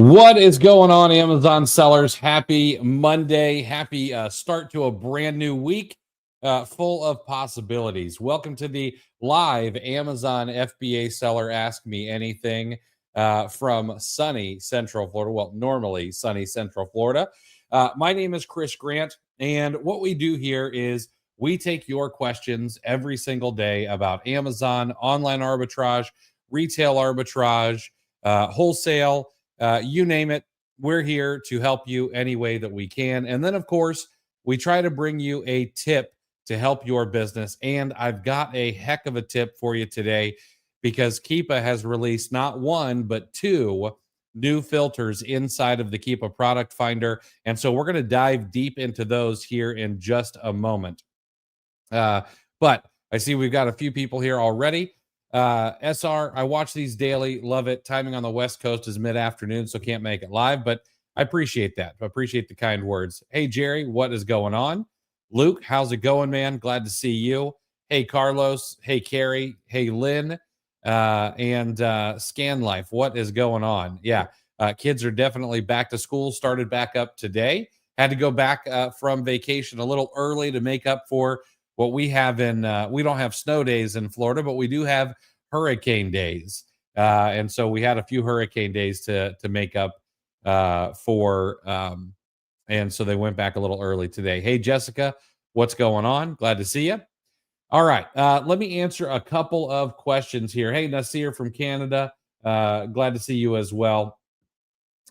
What is going on, Amazon sellers? Happy Monday. Happy start to a brand new week full of possibilities. Welcome to the live Amazon FBA Seller Ask Me Anything from sunny Central Florida. Well, normally sunny Central Florida. My name is Chris Grant, and what we do here is we take your questions every single day about Amazon, online arbitrage, retail arbitrage, wholesale. You name it, we're here to help you any way that we can. And then, of course, we try to bring you a tip to help your business. And I've got a heck of a tip for you today because Keepa has released not one, but two new filters inside of the Keepa product finder. And so we're going to dive deep into those here in just a moment. But I see we've got a few people here already. SR, I watch these daily, love it. Timing on the West Coast is mid-afternoon, so can't make it live, but I appreciate that. I appreciate the kind words. Hey, Jerry, what is going on? Luke, how's it going, man? Glad to see you. Hey, Carlos. Hey, Carrie. Hey, Lynn. And Scan Life, what is going on? Yeah, kids are definitely back to school, started back up today. Had to go back from vacation a little early to make up for what we have in we don't have snow days in Florida, but we do have hurricane days. And so we had a few hurricane days to make up for and so they went back a little early today. Hey, Jessica, what's going on? Glad to see you. All right, let me answer a couple of questions here. Hey, Nasir from Canada, glad to see you as well.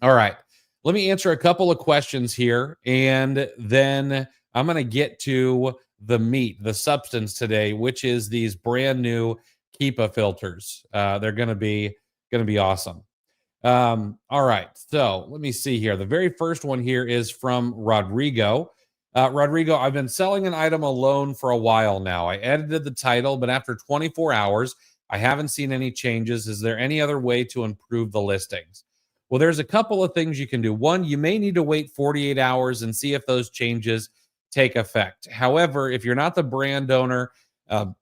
All right, let me answer a couple of questions here, and then I'm going to get to the meat, the substance today, which is these brand new Keepa filters. They're going to be awesome. All right, so let me see here. The very first one here is from Rodrigo. Rodrigo, I've been selling an item alone for a while now. I edited the title, but after 24 hours, I haven't seen any changes. Is there any other way to improve the listings? Well, there's a couple of things you can do. One, you may need to wait 48 hours and see if those changes take effect. However, if you're not the brand owner,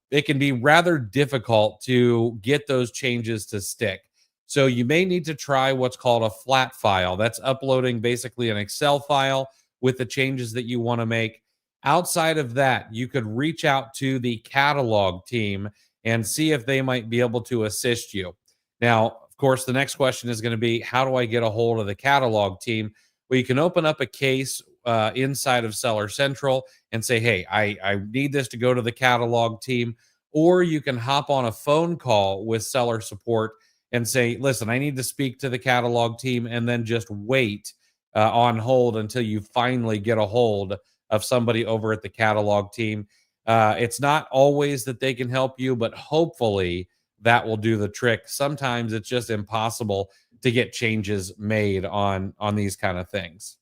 it can be rather difficult to get those changes to stick. So you may need to try what's called a flat file. That's uploading basically an Excel file with the changes that you want to make. Outside of that, you could reach out to the catalog team and see if they might be able to assist you. Now, of course, the next question is going to be, how do I get a hold of the catalog team? Well, you can open up a case inside of Seller Central and say, hey, I need this to go to the catalog team. Or you can hop on a phone call with seller support and say, listen, I need to speak to the catalog team, and then just wait on hold until you finally get a hold of somebody over at the catalog team. It's not always that they can help you, but hopefully that will do the trick. Sometimes it's just impossible to get changes made on these kind of things.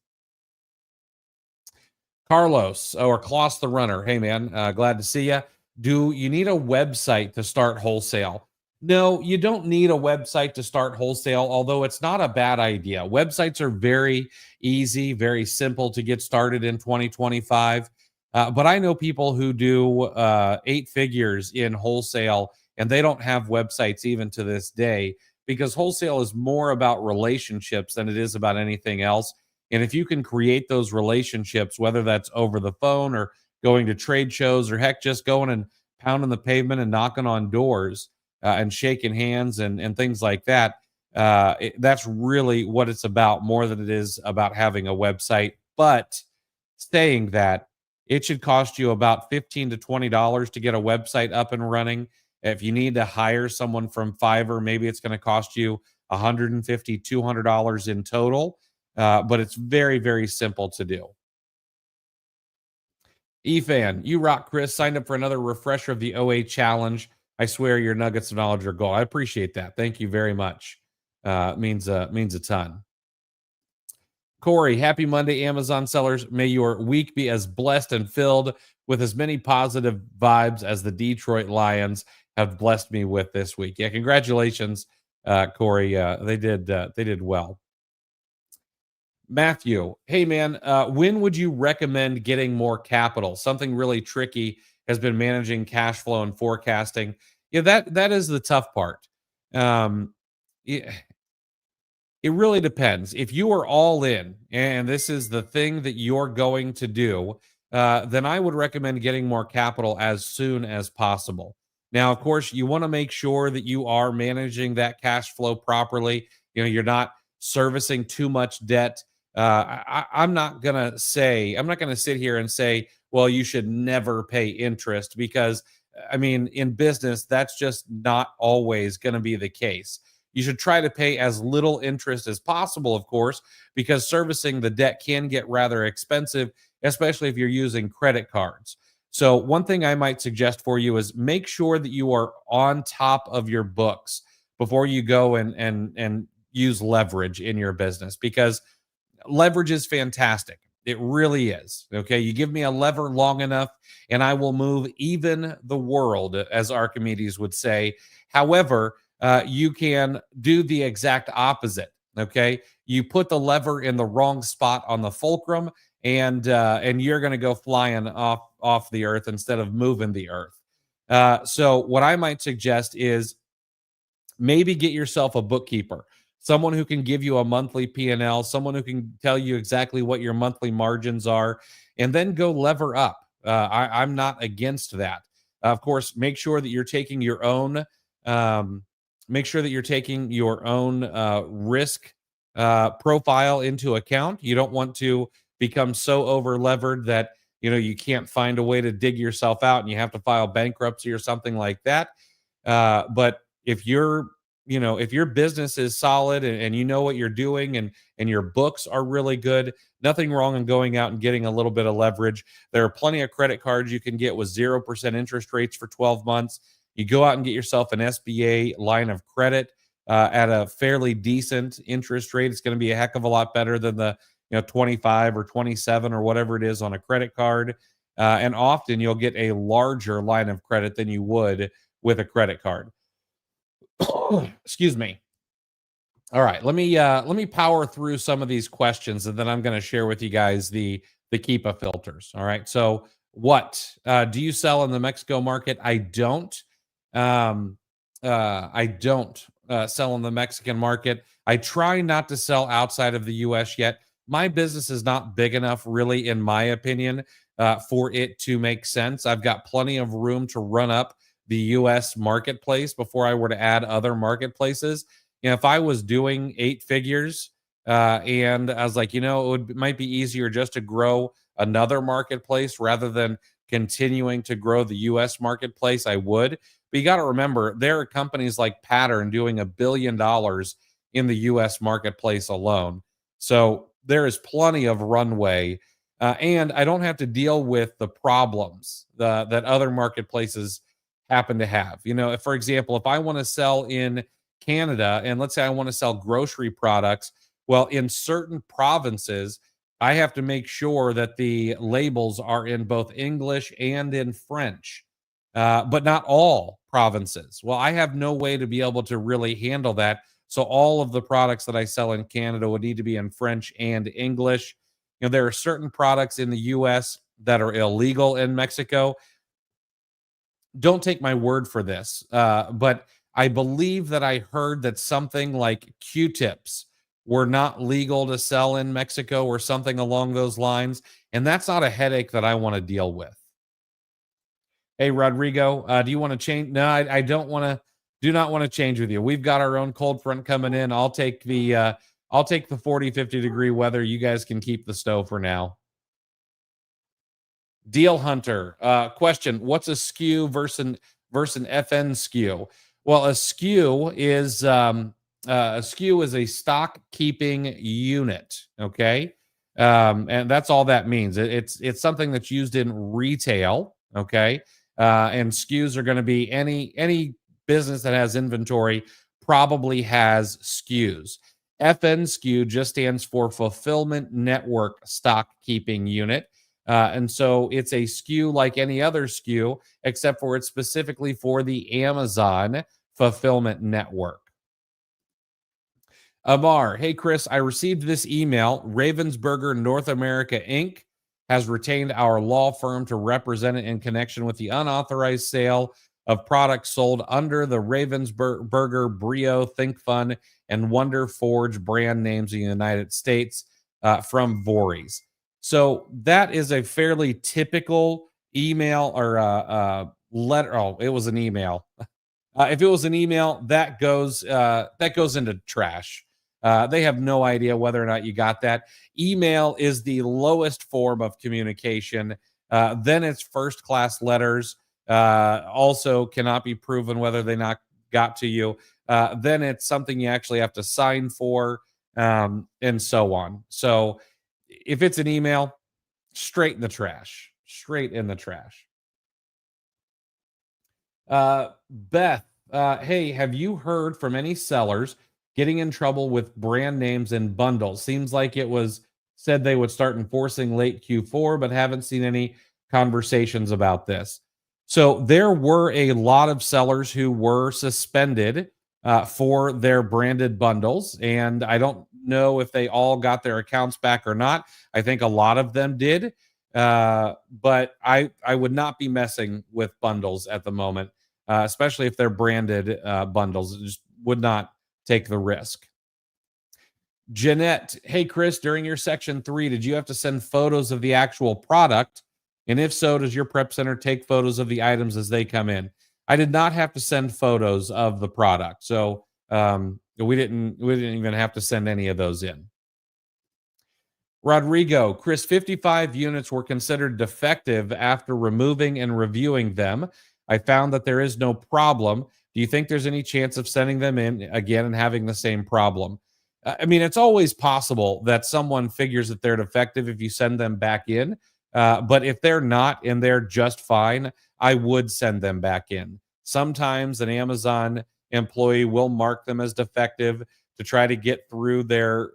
Carlos, or Klaus the Runner. Hey, man, glad to see you. Do you need a website to start wholesale? No, you don't need a website to start wholesale, although it's not a bad idea. Websites are very easy, very simple to get started in 2025. But I know people who do 8 figures in wholesale, and they don't have websites even to this day, because wholesale is more about relationships than it is about anything else. And if you can create those relationships, whether that's over the phone or going to trade shows, or heck, just going and pounding the pavement and knocking on doors and shaking hands and things like that, that's really what it's about, more than it is about having a website. But saying that, it should cost you about $15 to $20 to get a website up and running. If you need to hire someone from Fiverr, maybe it's going to cost you $150, $200 in total. But it's very, very simple to do. EFAN, you rock, Chris. Signed up for another refresher of the OA challenge. I swear your nuggets of knowledge are gold. I appreciate that. Thank you very much. Means a ton. Corey, happy Monday, Amazon sellers. May your week be as blessed and filled with as many positive vibes as the Detroit Lions have blessed me with this week. Yeah, congratulations, Corey. They did well. Matthew, hey man, when would you recommend getting more capital? Something really tricky has been managing cash flow and forecasting. Yeah, that is the tough part. Yeah, It really depends. If you are all in and this is the thing that you're going to do, then I would recommend getting more capital as soon as possible. Now, of course, you want to make sure that you are managing that cash flow properly. You're not servicing too much debt. I'm not I'm not gonna sit here and say, well, you should never pay interest because, I mean, in business, that's just not always going to be the case. You should try to pay as little interest as possible, of course, because servicing the debt can get rather expensive, especially if you're using credit cards. So, one thing I might suggest for you is make sure that you are on top of your books before you go and use leverage in your business, because leverage is fantastic. It really is. Okay. You give me a lever long enough and I will move even the world, as Archimedes would say. However, you can do the exact opposite. Okay. You put the lever in the wrong spot on the fulcrum, and you're going to go flying off the earth instead of moving the earth. So what I might suggest is maybe get yourself a bookkeeper, someone who can give you a monthly P&L, someone who can tell you exactly what your monthly margins are, and then go lever up. I'm not against that. Of course, make sure that you're taking your own risk profile into account. You don't want to become so over levered that you can't find a way to dig yourself out and you have to file bankruptcy or something like that. But if your business is solid and you know what you're doing, and your books are really good, nothing wrong in going out and getting a little bit of leverage. There are plenty of credit cards you can get with 0% interest rates for 12 months. You go out and get yourself an SBA line of credit at a fairly decent interest rate. It's going to be a heck of a lot better than the 25 or 27 or whatever it is on a credit card. And often you'll get a larger line of credit than you would with a credit card. Excuse me. All right, let me power through some of these questions, and then I'm going to share with you guys the Keepa filters. All right. So, what do you sell in the Mexico market? I don't. I don't sell in the Mexican market. I try not to sell outside of the U.S. yet. My business is not big enough, really, in my opinion, for it to make sense. I've got plenty of room to run up the US marketplace before I were to add other marketplaces. If I was doing 8 figures, and I was like, it might be easier just to grow another marketplace rather than continuing to grow the US marketplace, I would. But you got to remember, there are companies like Pattern doing $1 billion in the US marketplace alone. So there is plenty of runway. And I don't have to deal with the problems that other marketplaces happen to have. If, for example, if I want to sell in Canada, and let's say I want to sell grocery products, well, in certain provinces, I have to make sure that the labels are in both English and in French, but not all provinces. Well, I have no way to be able to really handle that. So all of the products that I sell in Canada would need to be in French and English. There are certain products in the US that are illegal in Mexico. Don't take my word for this, but I believe that I heard that something like Q-tips were not legal to sell in Mexico or something along those lines. And that's not a headache that I want to deal with. Hey, Rodrigo, do you want to change? No, I don't want to. Do not want to change with you. We've got our own cold front coming in. I'll take the 40, 50 degree weather. You guys can keep the stove for now. Deal Hunter question: what's a skew versus an FN skew? Well, a skew is a stock keeping unit. Okay, and that's all that means. It's something that's used in retail. Okay, and skews are going to be any business that has inventory probably has skews. FN skew just stands for Fulfillment Network Stock Keeping Unit. And so it's a SKU like any other SKU, except for it's specifically for the Amazon fulfillment network. Amar, hey, Chris, I received this email. Ravensburger North America Inc. has retained our law firm to represent it in connection with the unauthorized sale of products sold under the Ravensburger, Brio, Think Fun, and Wonder Forge brand names in the United States from Voorhees. So that is a fairly typical email or letter. Oh, it was an email. If it was an email, that goes into trash. They have no idea whether or not you got that. Email is the lowest form of communication. Then it's first class letters. Also cannot be proven whether they not got to you. Then it's something you actually have to sign for, and so on. So if it's an email, straight in the trash. Straight in the trash. Beth, hey, have you heard from any sellers getting in trouble with brand names and bundles? Seems like it was said they would start enforcing late Q4, but haven't seen any conversations about this. So there were a lot of sellers who were suspended for their branded bundles, and I don't know if they all got their accounts back or not. I think a lot of them did, but I would not be messing with bundles at the moment, especially if they're branded bundles. It just would not take the risk. Jeanette, hey Chris, during your section 3, did you have to send photos of the actual product? And if so, does your prep center take photos of the items as they come in? I did not have to send photos of the product, so we didn't even have to send any of those in. Rodrigo, Chris, 55 units were considered defective after removing and reviewing them. I found that there is no problem. Do you think there's any chance of sending them in again and having the same problem? I mean, it's always possible that someone figures that they're defective if you send them back in. But if they're not and they're just fine, I would send them back in. Sometimes an Amazon employee will mark them as defective to try to get through their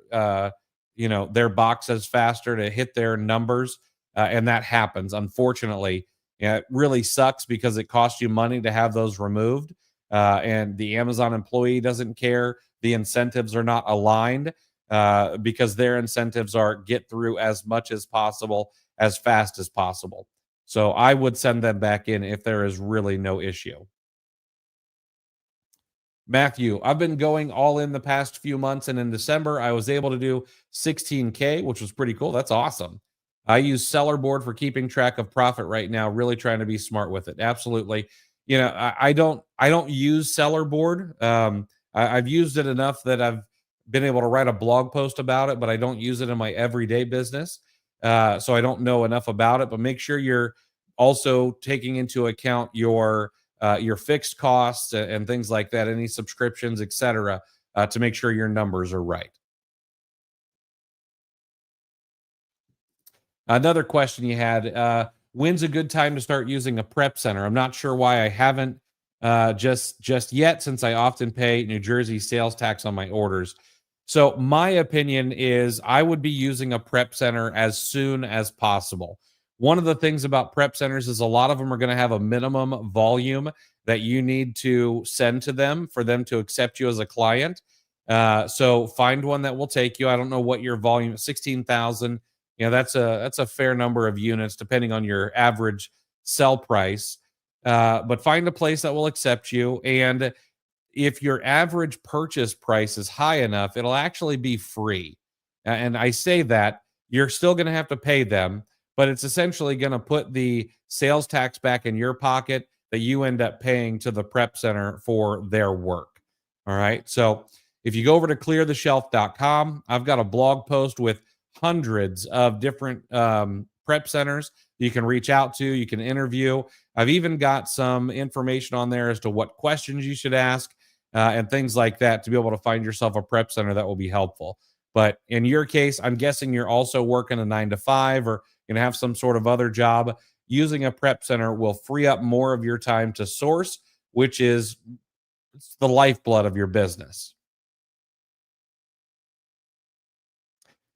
their boxes faster to hit their numbers, and that happens, unfortunately. Yeah, it really sucks because it costs you money to have those removed, and the Amazon employee doesn't care. The incentives are not aligned because their incentives are get through as much as possible, as fast as possible. So I would send them back in if there is really no issue. Matthew, I've been going all in the past few months, and in December, I was able to do 16K, which was pretty cool. That's awesome. I use Seller Board for keeping track of profit right now, really trying to be smart with it. Absolutely. I don't use Seller Board. I've used it enough that I've been able to write a blog post about it, but I don't use it in my everyday business. So I don't know enough about it, but make sure you're also taking into account your fixed costs and things like that, any subscriptions, etc., to make sure your numbers are right. Another question you had, when's a good time to start using a prep center? I'm not sure why I haven't just yet, since I often pay New Jersey sales tax on my orders. So my opinion is I would be using a prep center as soon as possible. One of the things about prep centers is a lot of them are going to have a minimum volume that you need to send to them for them to accept you as a client. So find one that will take you. I don't know what your volume, 16,000. That's a fair number of units depending on your average sell price. But find a place that will accept you. And if your average purchase price is high enough, it'll actually be free. And I say that you're still going to have to pay them, but it's essentially going to put the sales tax back in your pocket that you end up paying to the prep center for their work. All right. So if you go over to cleartheshelf.com, I've got a blog post with hundreds of different prep centers you can reach out to, you can interview. I've even got some information on there as to what questions you should ask and things like that to be able to find yourself a prep center that will be helpful. But in your case, I'm guessing you're also working a 9 to 5 or going to have some sort of other job. Using a prep center will free up more of your time to source, which is the lifeblood of your business.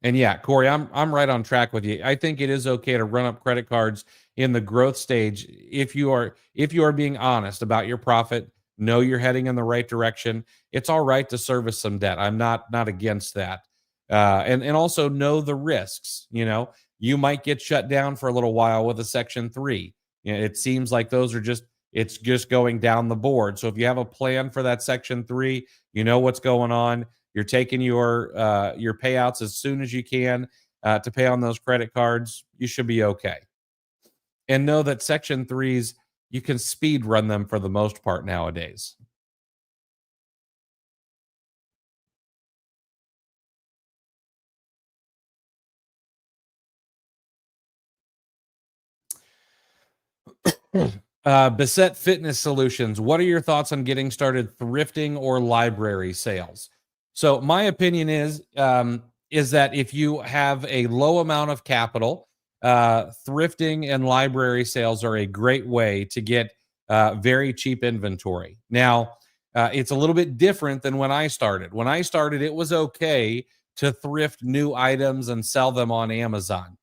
And yeah, Corey, I'm right on track with you. I think it is okay to run up credit cards in the growth stage if you are being honest about your profit, know you're heading in the right direction. It's all right to service some debt. I'm not against that. And also know the risks. You might get shut down for a little while with a Section 3. It seems like those are just It's just going down the board. So if you have a plan for that Section 3, you know what's going on. You're taking your payouts as soon as you can to pay on those credit cards. You should be okay. And know that Section 3s, you can speed run them for the most part nowadays. Beset Fitness Solutions. What are your thoughts on getting started thrifting or library sales? So my opinion is that if you have a low amount of capital, thrifting and library sales are a great way to get very cheap inventory. Now, it's a little bit different than when I started. When I started, it was okay to thrift new items and sell them on Amazon.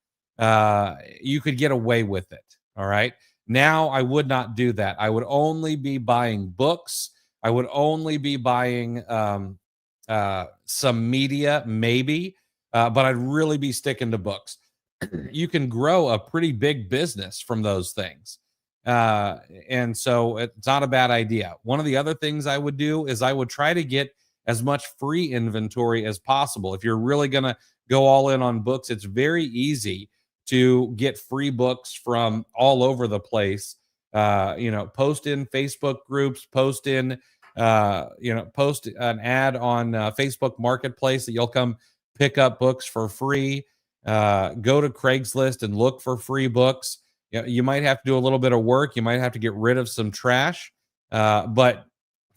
You could get away with it. All right. Now I would not do that. I would only be buying books. I would only be buying some media, maybe, but I'd really be sticking to books. You can grow a pretty big business from those things. And so it's not a bad idea. One of the other things I would do is I would try to get as much free inventory as possible. If you're really going to go all in on books, it's very easy to get free books from all over the place. Post in Facebook groups, post an ad on Facebook Marketplace that you'll come pick up books for free. Go to Craigslist and look for free books. You might have to do a little bit of work. You might have to get rid of some trash, but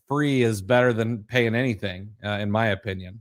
free is better than paying anything, in my opinion.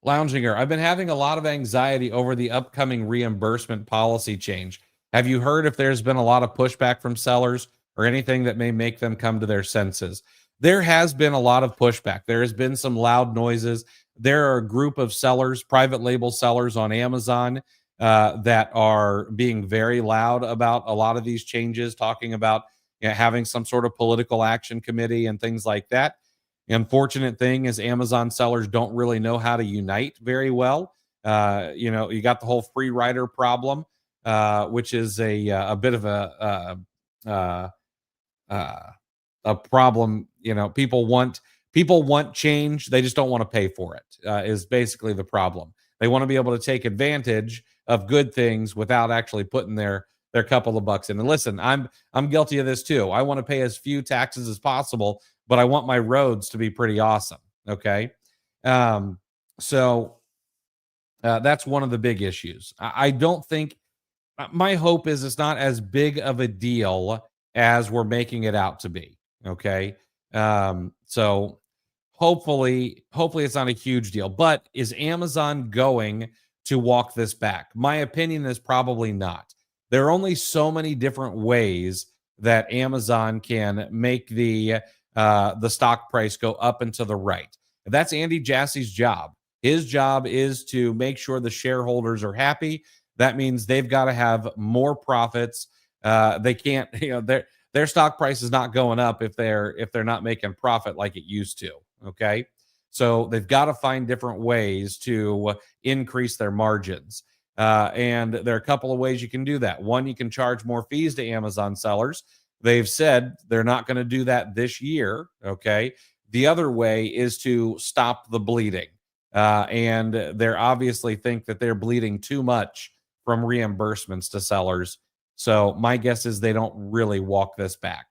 Lounger, I've been having a lot of anxiety over the upcoming reimbursement policy change. Have you heard if there's been a lot of pushback from sellers or anything that may make them come to their senses? There has been a lot of pushback. There has been some loud noises. There are a group of sellers, private label sellers on Amazon that are being very loud about a lot of these changes, talking about having some sort of political action committee and things like that. The unfortunate thing is Amazon sellers don't really know how to unite very well. You got the whole free rider problem, which is a bit of a problem. People want change, they just don't want to pay for it. Is basically the problem. They want to be able to take advantage of good things without actually putting their couple of bucks in. And listen, I'm guilty of this too. I want to pay as few taxes as possible, but I want my roads to be pretty awesome. Okay. So that's one of the big issues. I don't think my hope is it's not as big of a deal as we're making it out to be. Okay. So hopefully it's not a huge deal, but is Amazon going to walk this back? My opinion is probably not. There are only so many different ways that Amazon can make the stock price go up and to the right. That's Andy Jassy's job. His job is to make sure the shareholders are happy. That means they've got to have more profits. They can't, their stock price is not going up if they're not making profit like it used to. Okay. So they've got to find different ways to increase their margins. And there are a couple of ways you can do that. One, you can charge more fees to Amazon sellers. They've said they're not going to do that this year. Okay. The other way is to stop the bleeding. And they obviously think that they're bleeding too much from reimbursements to sellers. So my guess is they don't really walk this back.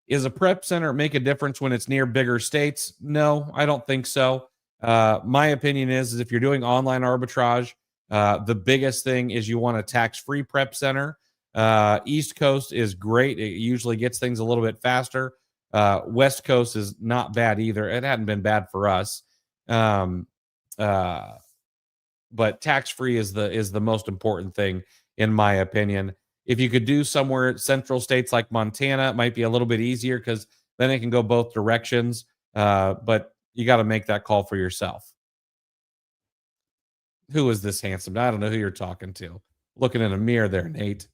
Is a prep center make a difference when it's near bigger states? No, I don't think so. My opinion is if you're doing online arbitrage, the biggest thing is you want a tax-free prep center. East Coast is great. It usually gets things a little bit faster. West Coast is not bad either. It hadn't been bad for us. But tax-free is the most important thing, in my opinion. If you could do somewhere central states like Montana, it might be a little bit easier because then it can go both directions. But you got to make that call for yourself. Who is this handsome? I don't know who you're talking to. Looking in a mirror there, Nate.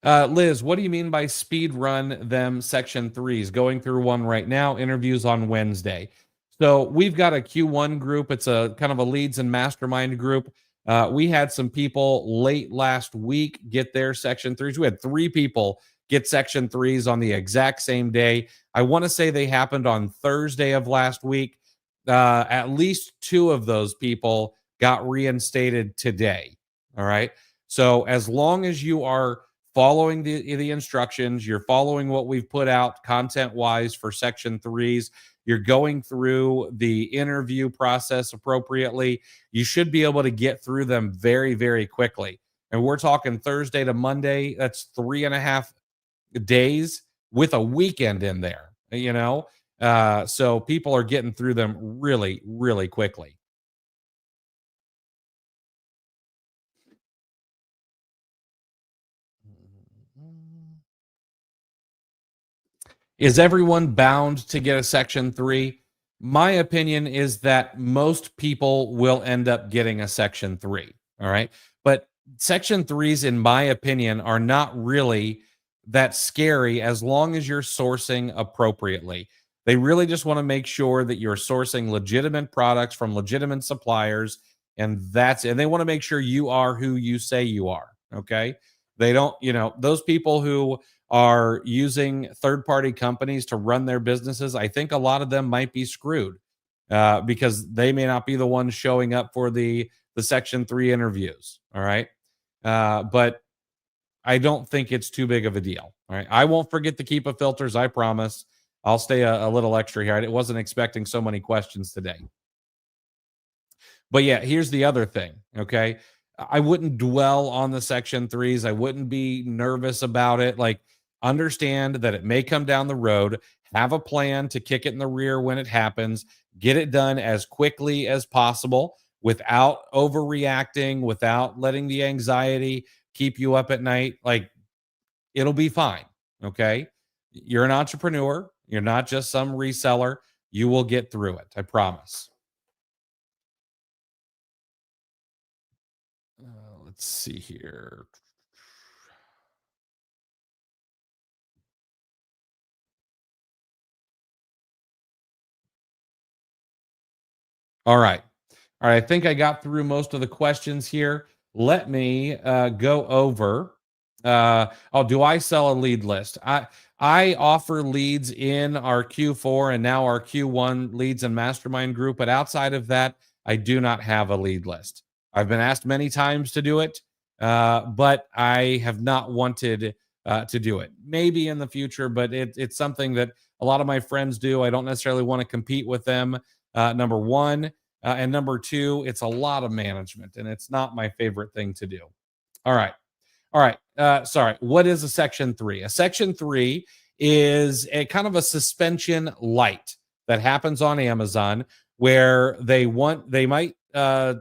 Liz, what do you mean by speed run them section 3s? Going through one right now, interviews on Wednesday. So we've got a Q1 group. It's a kind of a leads and mastermind group. We had some people late last week get their Section 3s. We had 3 people get Section 3s on the exact same day. I want to say they happened on Thursday of last week. At least 2 of those people got reinstated today. All right. So as long as you are following the instructions, you're following what we've put out content wise for Section 3s, you're going through the interview process appropriately, you should be able to get through them very, very quickly. And we're talking Thursday to Monday. That's 3.5 days with a weekend in there, you know? So people are getting through them really, really quickly. Is everyone bound to get a Section 3? My opinion is that most people will end up getting a Section 3. All right. But Section 3s, in my opinion, are not really that scary as long as you're sourcing appropriately. They really just want to make sure that you're sourcing legitimate products from legitimate suppliers. And they want to make sure you are who you say you are. Okay. They don't, those people who are using third party companies to run their businesses, I think a lot of them might be screwed because they may not be the ones showing up for the Section 3 interviews. All right. But I don't think it's too big of a deal. All right. I won't forget the Keepa filters. I promise. I'll stay a little extra here. I wasn't expecting so many questions today. But yeah, here's the other thing. Okay. I wouldn't dwell on the Section 3s. I wouldn't be nervous about it. Like, understand that it may come down the road. Have a plan to kick it in the rear when it happens. Get it done as quickly as possible without overreacting, without letting the anxiety keep you up at night. Like, it'll be fine. Okay. You're an entrepreneur. You're not just some reseller. You will get through it. I promise. Let's see here. All right. All right. I think I got through most of the questions here. Let me go over. Do I sell a lead list? I offer leads in our Q4 and now our Q1 leads and mastermind group. But outside of that, I do not have a lead list. I've been asked many times to do it, but I have not wanted to do it. Maybe in the future, but it's something that a lot of my friends do. I don't necessarily want to compete with them. Number one. And number two, it's a lot of management and it's not my favorite thing to do. All right. All right. Sorry. What is a Section 3? A Section 3 is a kind of a suspension light that happens on Amazon where they might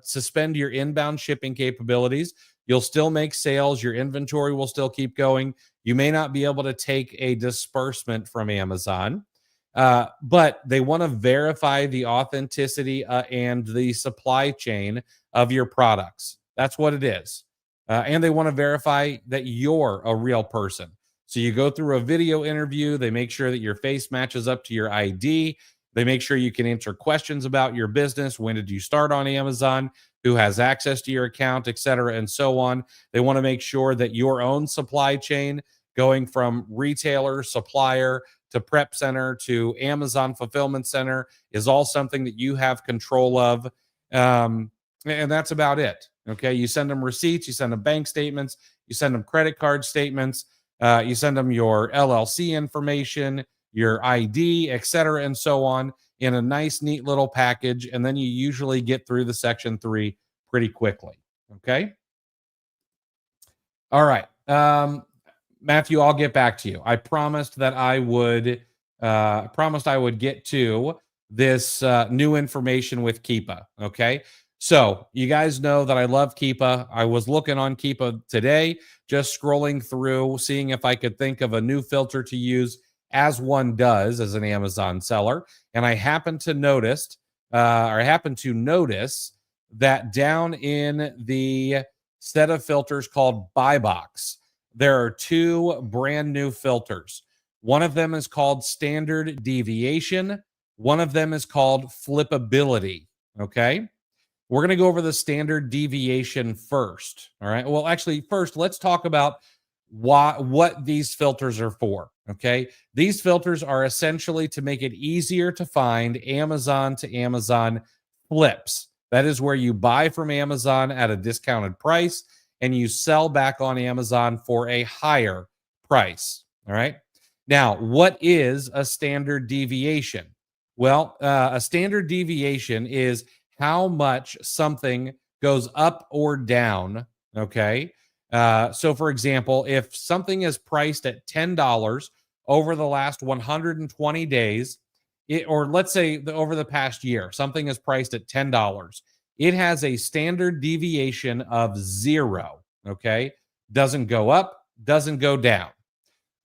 suspend your inbound shipping capabilities. You'll still make sales. Your inventory will still keep going. You may not be able to take a disbursement from Amazon, but they want to verify the authenticity and the supply chain of your products. That's what it is. And they want to verify that you're a real person. So you go through a video interview. They make sure that your face matches up to your ID. They make sure you can answer questions about your business. When did you start on Amazon? Who has access to your account, et cetera, and so on. They want to make sure that your own supply chain, going from retailer, supplier, to prep center to Amazon fulfillment center, is all something that you have control of. And that's about it. Okay. You send them receipts, you send them bank statements, you send them credit card statements, you send them your LLC information, your ID, et cetera, and so on in a nice, neat little package. And then you usually get through the Section 3 pretty quickly. Okay. All right. Matthew, I'll get back to you. I promised that I would get to this new information with Keepa. Okay. So you guys know that I love Keepa. I was looking on Keepa today, just scrolling through, seeing if I could think of a new filter to use, as one does as an Amazon seller. And I happened to notice that down in the set of filters called Buy Box, there are 2 brand new filters. One of them is called Standard Deviation. One of them is called Flippability. Okay. We're going to go over the standard deviation first. All right. Well, actually, first, let's talk about what these filters are for. Okay. These filters are essentially to make it easier to find Amazon to Amazon flips. That is where you buy from Amazon at a discounted price and you sell back on Amazon for a higher price. All right. Now, what is a standard deviation? Well, a standard deviation is how much something goes up or down. Okay. So, for example, if something is priced at $10 over the last 120 days, or let's say over the past year, something is priced at $10. It has a standard deviation of 0. Okay. Doesn't go up, doesn't go down.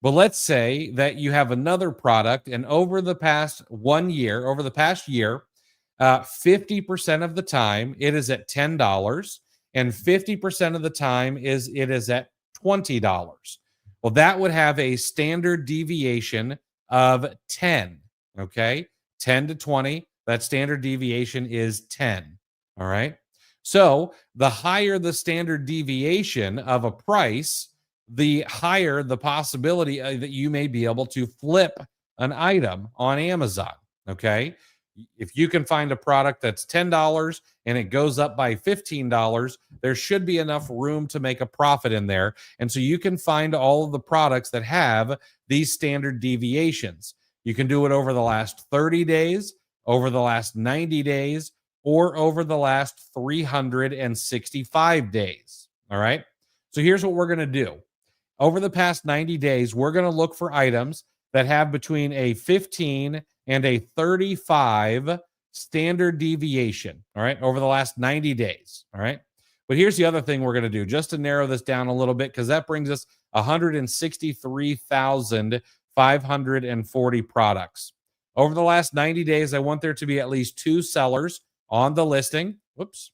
But let's say that you have another product, and over the past 1 year, over the past year, 50% of the time it is at $10, and 50% of the time it is at $20. Well, that would have a standard deviation of 10. Okay, 10 to 20. That standard deviation is 10. All right. So the higher the standard deviation of a price, the higher the possibility that you may be able to flip an item on Amazon. Okay. If you can find a product that's $10 and it goes up by $15, there should be enough room to make a profit in there. And so you can find all of the products that have these standard deviations. You can do it over the last 30 days, over the last 90 days, or over the last 365 days. All right. So here's what we're going to do. Over the past 90 days, we're going to look for items that have between a 15 and a 35 standard deviation, all right, over the last 90 days, all right? But here's the other thing we're going to do, just to narrow this down a little bit, because that brings us 163,540 products. Over the last 90 days, I want there to be at least 2 sellers on the listing. Whoops.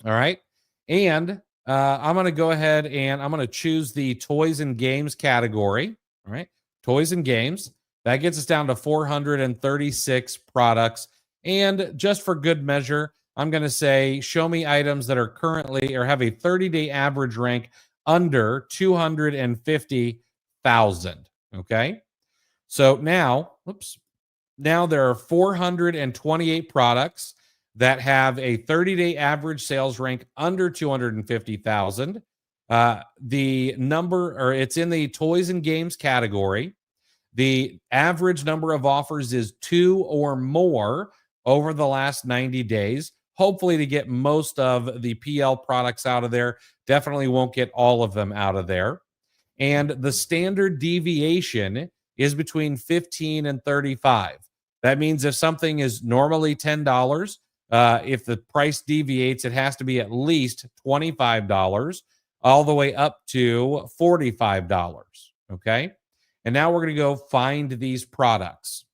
All right. And I'm going to go ahead and I'm going to choose the toys and games category. All right. Toys and games. That gets us down to 436 products. And just for good measure, I'm going to say, show me items that are currently or have a 30-day average rank under 250,000. Okay. So now, now there are 428 products that have a 30-day average sales rank under 250,000. The number, or it's in the toys and games category. The average number of offers is 2 or more over the last 90 days, hopefully to get most of the PL products out of there. Definitely won't get all of them out of there. And the standard deviation is between 15 and 35. That means if something is normally $10, if the price deviates, it has to be at least $25, all the way up to $45. Okay. And now we're going to go find these products.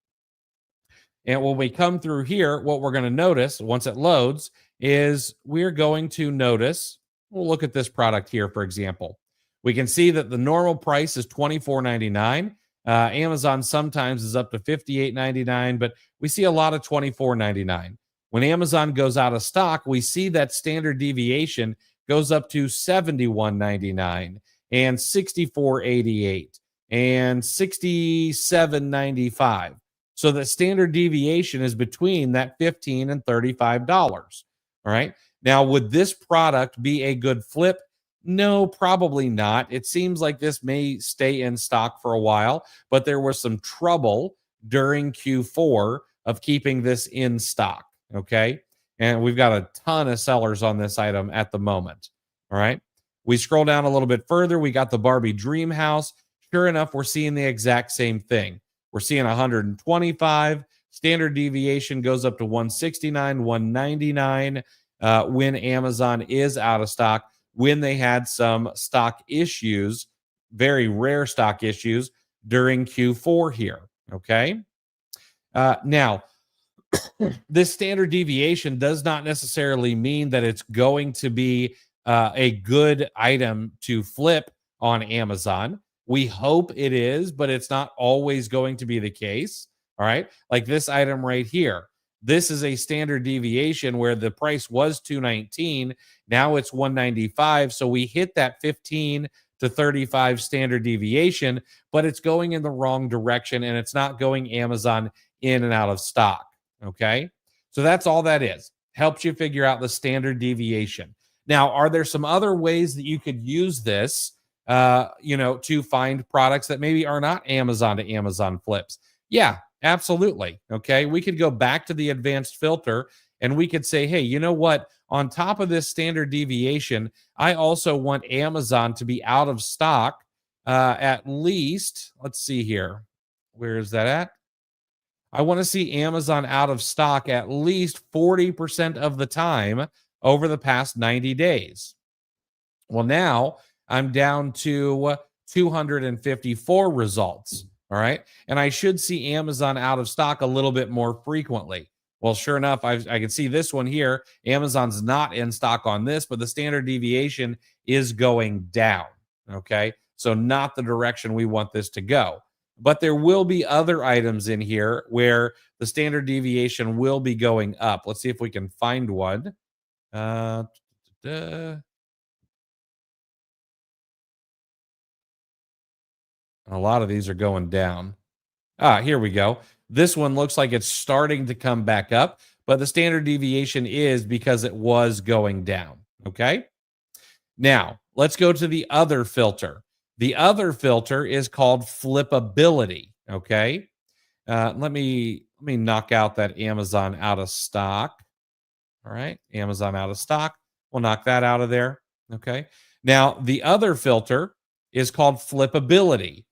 And when we come through here, what we're going to notice once it loads is we're going to notice, we'll look at this product here, for example. We can see that the normal price is $24.99. Amazon sometimes is up to $58.99, but we see a lot of $24.99. When Amazon goes out of stock, we see that standard deviation goes up to $71.99 and $64.88 and $67.95. So the standard deviation is between that $15 and $35. All right. Now, would this product be a good flip? No, probably not. It seems like this may stay in stock for a while, but there was some trouble during Q4 of keeping this in stock. Okay. And we've got a ton of sellers on this item at the moment. All right. We scroll down a little bit further. We got the Barbie Dream House. Sure enough, we're seeing the exact same thing. We're seeing 125. Standard deviation goes up to 169, 199 when Amazon is out of stock, when they had some stock issues, very rare stock issues during Q4 here. Okay. Now, this standard deviation does not necessarily mean that it's going to be a good item to flip on Amazon. We hope it is, but it's not always going to be the case. All right. Like this item right here. This is a standard deviation where the price was 219. Now it's 195. So we hit that 15 to 35 standard deviation, but it's going in the wrong direction and it's not going Amazon in and out of stock. Okay. So that's all that is. Helps you figure out the standard deviation. Now, are there some other ways that you could use this, to find products that maybe are not Amazon to Amazon flips? Yeah, absolutely. Okay. We could go back to the advanced filter and we could say, hey, you know what? On top of this standard deviation, I also want Amazon to be out of stock at least, let's see here. Where is that at? I want to see Amazon out of stock at least 40% of the time over the past 90 days. Well, now I'm down to 254 results. All right. And I should see Amazon out of stock a little bit more frequently. Well, sure enough, I can see this one here. Amazon's not in stock on this, but the standard deviation is going down. Okay. So, not the direction we want this to go. But there will be other items in here where the standard deviation will be going up. Let's see if we can find one. Uh, a lot of these are going down. Here we go. This one looks like it's starting to come back up, but the standard deviation is because it was going down. Okay. Now, let's go to the other filter. The other filter is called flippability. Okay. Let me knock out that Amazon out of stock. All right. Amazon out of stock. We'll knock that out of there. Okay. Now, the other filter is called flippability.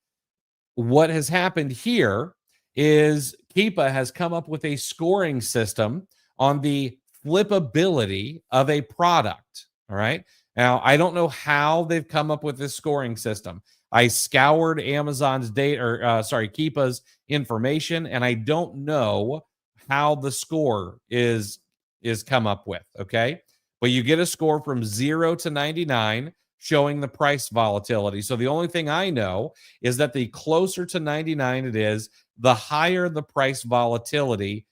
What has happened here is Keepa has come up with a scoring system on the flippability of a product. All right. Now, I don't know how they've come up with this scoring system. I scoured Amazon's data, Keepa's information, and I don't know how the score is come up with. Okay. But you get a score from 0 to 99 showing the price volatility. So the only thing I know is that the closer to 99 it is, the higher the price volatility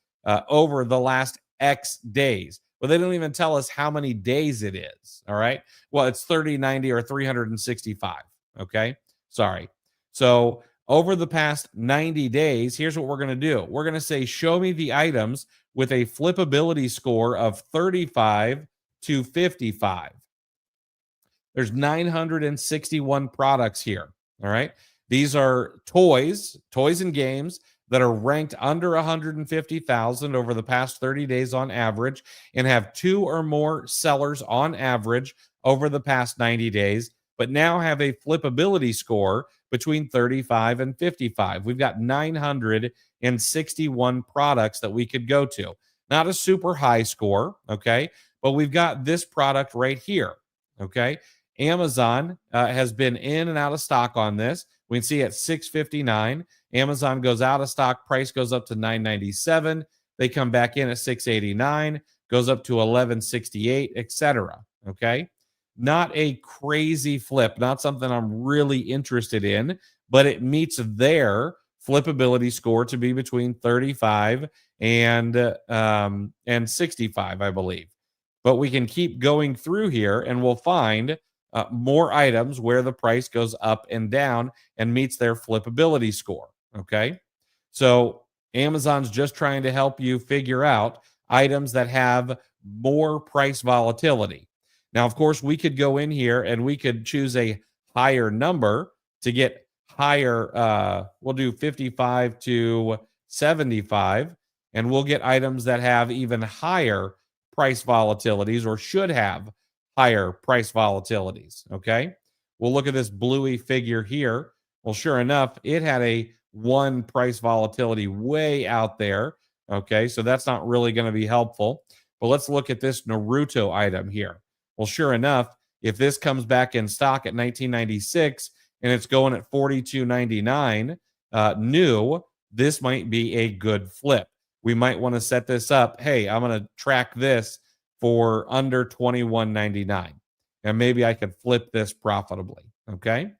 over the last X days. Well, they don't even tell us how many days it is. All right. Well, it's 30, 90, or 365. Okay. Sorry. So over the past 90 days, here's what we're going to do. We're going to say, show me the items with a flippability score of 35 to 55. There's 961 products here. All right. These are toys and games that are ranked under 150,000 over the past 30 days on average and have 2 or more sellers on average over the past 90 days, but now have a flippability score between 35 and 55. We've got 961 products that we could go to. Not a super high score, okay? But we've got this product right here, okay? Amazon has been in and out of stock on this. We can see at 659. Amazon goes out of stock, price goes up to 997. They come back in at 689, goes up to 1168, etc. Okay. Not a crazy flip, not something I'm really interested in, but it meets their flippability score to be between 35 and 65, I believe. But we can keep going through here and we'll find more items where the price goes up and down and meets their flippability score. Okay. So Amazon's just trying to help you figure out items that have more price volatility. Now, of course, we could go in here and we could choose a higher number to get higher. We'll do 55 to 75, and we'll get items that have even higher price volatilities or should have higher price volatilities. Okay. We'll look at this bluey figure here. Well, sure enough, it had a 1 price volatility way out there. Okay. So that's not really going to be helpful. But let's look at this Naruto item here. Well, sure enough, if this comes back in stock at 1996 and it's going at 42.99 new, this might be a good flip. We might want to set this up. Hey, I'm going to track this for under 21.99, and maybe I could flip this profitably. Okay.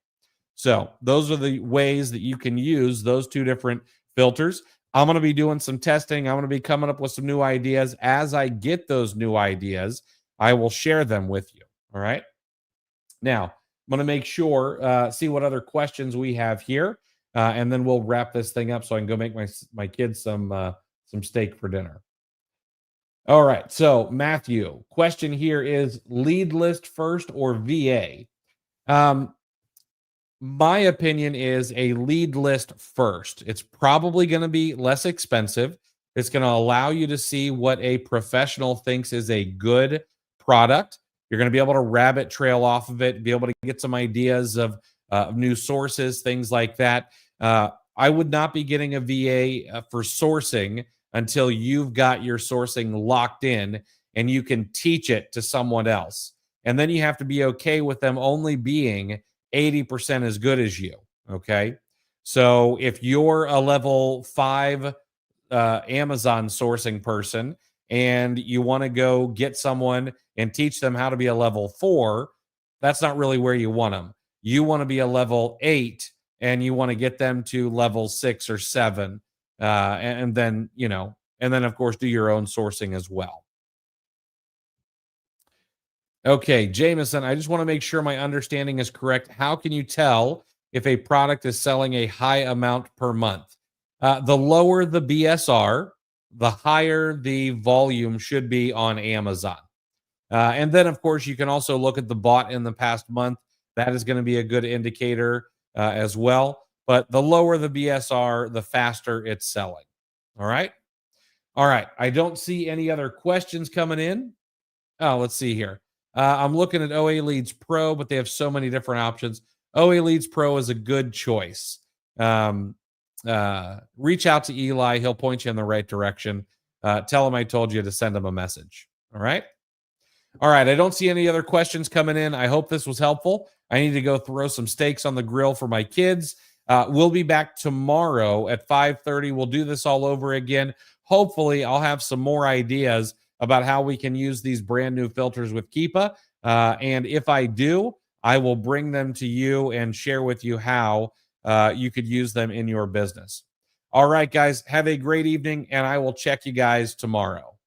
So those are the ways that you can use those two different filters. I'm going to be doing some testing. I'm going to be coming up with some new ideas. As I get those new ideas, I will share them with you. All right. Now, I'm going to make sure, see what other questions we have here, and then we'll wrap this thing up so I can go make my kids some steak for dinner. All right. So, Matthew, question here is lead list first or VA? Um, my opinion is a lead list first. It's probably going to be less expensive. It's going to allow you to see what a professional thinks is a good product. You're going to be able to rabbit trail off of it, be able to get some ideas of new sources, things like that. I would not be getting a VA for sourcing until you've got your sourcing locked in and you can teach it to someone else. And then you have to be okay with them only being 80% as good as you. Okay. So if you're a level 5 Amazon sourcing person and you want to go get someone and teach them how to be a level 4, that's not really where you want them. You want to be a level 8 and you want to get them to level 6 or 7. And then, and then of course do your own sourcing as well. Okay, Jameson, I just want to make sure my understanding is correct. How can you tell if a product is selling a high amount per month? The lower the BSR, the higher the volume should be on Amazon. And then, of course, you can also look at the bought in the past month. That is going to be a good indicator as well. But the lower the BSR, the faster it's selling. All right. All right. I don't see any other questions coming in. Oh, let's see here. I'm looking at OA Leads Pro, but they have so many different options. OA Leads Pro is a good choice. Reach out to Eli. He'll point you in the right direction. Tell him I told you to send him a message. All right. All right. I don't see any other questions coming in. I hope this was helpful. I need to go throw some steaks on the grill for my kids. We'll be back tomorrow at 5:30. We'll do this all over again. Hopefully, I'll have some more ideas about how we can use these brand new filters with Keepa. And if I do, I will bring them to you and share with you how you could use them in your business. All right, guys, have a great evening, and I will check you guys tomorrow.